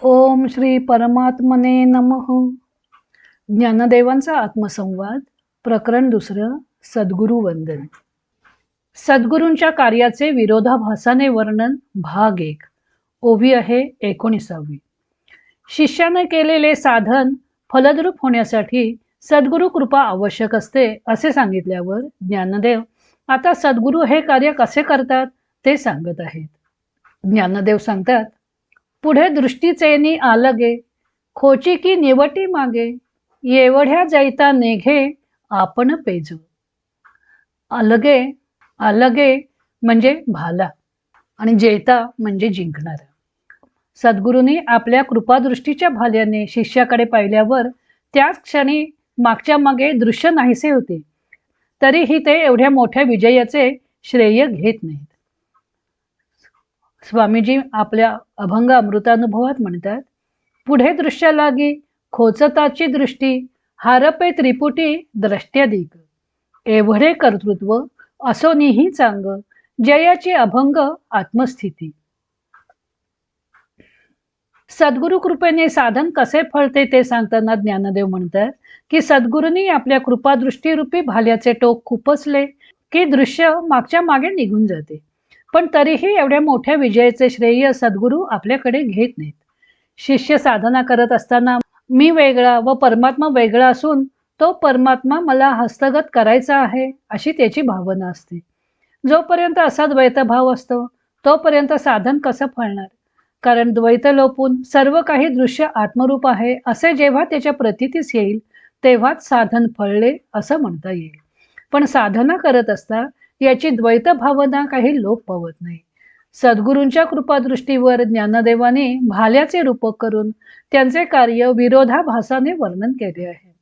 ओम श्री परमात्मने नमः. ज्ञानदेवांचा आत्मसंवाद प्रकरण 2. सद्गुरु वंदन. सद्गुरूंच्या कार्याचे विरोधाभासाने वर्णन भाग 1. ओवी आहे 19वी. शिष्याने केलेले साधन फलद्रूप होण्यासाठी सद्गुरु कृपा आवश्यक असते असे सांगितल्यावर ज्ञानदेव आता सद्गुरु हे कार्य कसे करतात ते सांगत आहेत. ज्ञानदेव सांगतात, पुढे दृष्टीचेनी आलगे, खोची की निवटी मागे, एवढ्या जैता नेघे आपण पेजू. अलगे अलगे म्हणजे भाला आणि जैता म्हणजे जिंकणारा. सद्गुरूंनी आपल्या कृपादृष्टीच्या भाल्याने शिष्याकडे पाहिल्यावर त्याच क्षणी मागच्या मागे दृश्य नाहीसे होते. तरीही ते एवढ्या मोठ्या विजयाचे श्रेय घेत नाहीत. स्वामीजी आपल्या अभंग अमृतानुभवात म्हणतात, पुढे दृश्य लागी खोचताची दृष्टी, हारपे त्रिपुटी द्रष्ट्याधिक, एवढे कर्तृत्व असोनीही चांग, जयाची अभंग आत्मस्थिती. सद्गुरु कृपेने साधन कसे फळते ते सांगताना ज्ञानदेव म्हणतात की सद्गुरूंनी आपल्या कृपादृष्टीरूपी भाल्याचे टोक खुपसले की दृश्य मागच्या मागे निघून जाते. पण तरीही एवढ्या मोठ्या विजयाचे श्रेय सद्गुरू आपल्याकडे घेत नाहीत. शिष्य साधना करत असताना मी वेगळा व परमात्मा वेगळा असून तो परमात्मा मला हस्तगत करायचा आहे अशी त्याची भावना असते. जोपर्यंत असा द्वैतभाव असतो तोपर्यंत साधन कसं फळणार? कारण द्वैत लोपून सर्व काही दृश्य आत्मरूप आहे असे जेव्हा त्याच्या प्रतीतीस येईल तेव्हाच साधन फळले असं म्हणता येईल. पण साधना करत असता याची द्वैत भावना काही लोप पावत नाही. सद्गुरूंच्या कृपादृष्टीवर ज्ञानदेवाने भाल्याचे रूपक करून त्यांचे कार्य विरोधाभासाने वर्णन केले आहे.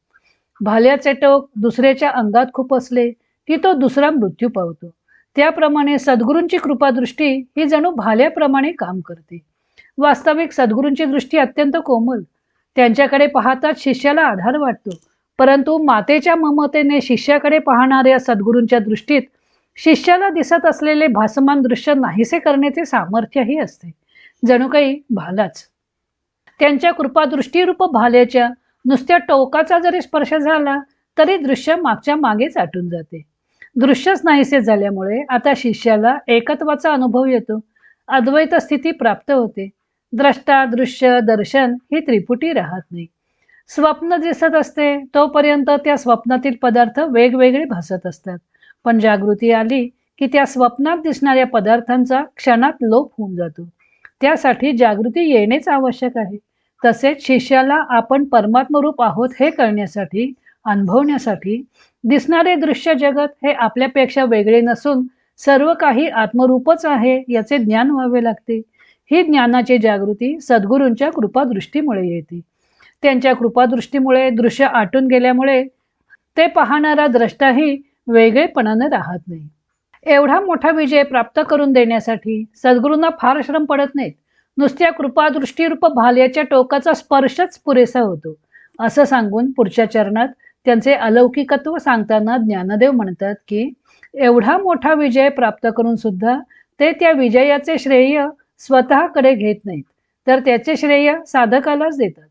भाल्याचे टोक दुसऱ्याच्या अंगात खुपसले की तो दुसरा मृत्यू पावतो. त्याप्रमाणे सद्गुरूंची कृपादृष्टी ही जणू भाल्याप्रमाणे काम करते. वास्तविक सद्गुरूंची दृष्टी अत्यंत कोमल. त्यांच्याकडे पाहताच शिष्याला आधार वाटतो. परंतु मातेच्या ममतेने शिष्याकडे पाहणाऱ्या सद्गुरूंच्या दृष्टीत शिष्याला दिसत असलेले भासमान दृश्य नाहीसे करण्याचे सामर्थ्यही असते. जणू काही भालाच. त्यांच्या कृपादृष्टीरूप भाल्याच्या नुसत्या टोकाचा जरी स्पर्श झाला तरी दृश्य मागच्या मागेच आटून जाते. दृश्यच नाहीसे झाल्यामुळे आता शिष्याला एकत्वाचा अनुभव येतो. अद्वैत स्थिती प्राप्त होते. द्रष्टा दृश्य दर्शन ही त्रिपुटी राहत नाही. स्वप्न दिसत असते तोपर्यंत त्या स्वप्नातील पदार्थ वेगवेगळे भासत असतात. पण जागृती आली की त्या स्वप्नात दिसणाऱ्या पदार्थांचा क्षणात लोप होऊन जातो. त्यासाठी जागृती येणेच आवश्यक आहे. तसेच शिष्याला आपण परमात्मरूप आहोत हे कळण्यासाठी अनुभवण्यासाठी दिसणारे दृश्य जगत हे आपल्यापेक्षा वेगळे नसून सर्व काही आत्मरूपच आहे याचे ज्ञान व्हावे लागते. ही ज्ञानाची जागृती सद्गुरूंच्या कृपादृष्टीमुळे येते. त्यांच्या कृपादृष्टीमुळे दृश्य आटून गेल्यामुळे ते पाहणारा द्रष्टाही वेगळेपणाने राहत नाही. एवढा मोठा विजय प्राप्त करून देण्यासाठी सद्गुरूंना फार श्रम पडत नाहीत. नुसत्या कृपादृष्टीरूप भाल्याच्या टोकाचा स्पर्शच पुरेसा होतो असं सांगून पुढच्या चरणात त्यांचे अलौकिकत्व सांगताना ज्ञानदेव म्हणतात की एवढा मोठा विजय प्राप्त करून सुद्धा ते त्या विजयाचे श्रेय स्वतःकडे घेत नाहीत, तर त्याचे श्रेय साधकालाच देतात.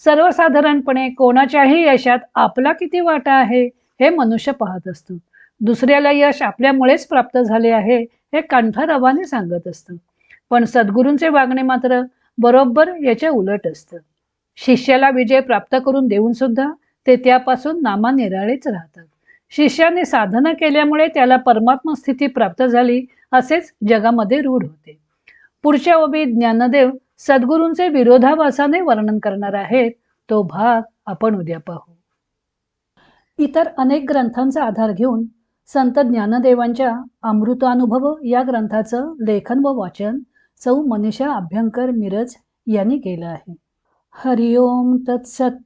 सर्वसाधारणपणे कोणाच्याही यशात आपला किती वाटा आहे हे मनुष्य पाहत असतो. दुसऱ्याला यश आपल्यामुळेच प्राप्त झाले आहे हे कंठरवाने सांगत असतं. पण सद्गुरूंचे वागणे मात्र बरोबर याच्या उलट असतं. शिष्याला विजय प्राप्त करून देऊन सुद्धा ते त्यापासून नामानिराळेच राहतात. शिष्याने साधना केल्यामुळे त्याला परमात्मा स्थिती प्राप्त झाली असेच जगामध्ये रूढ होते. पुढच्या ओबीत ज्ञानदेव सद्गुरूंचे विरोधाभासाने वर्णन करणार आहेत. तो भाग आपण उद्या पाहू. इतर अनेक ग्रंथांचा आधार घेऊन संत ज्ञानदेवांच्या अमृतानुभव या ग्रंथाचं लेखन व वाचन सौ मनीषा अभ्यंकर मिरज यांनी केलं आहे. हरिओम तत्सत.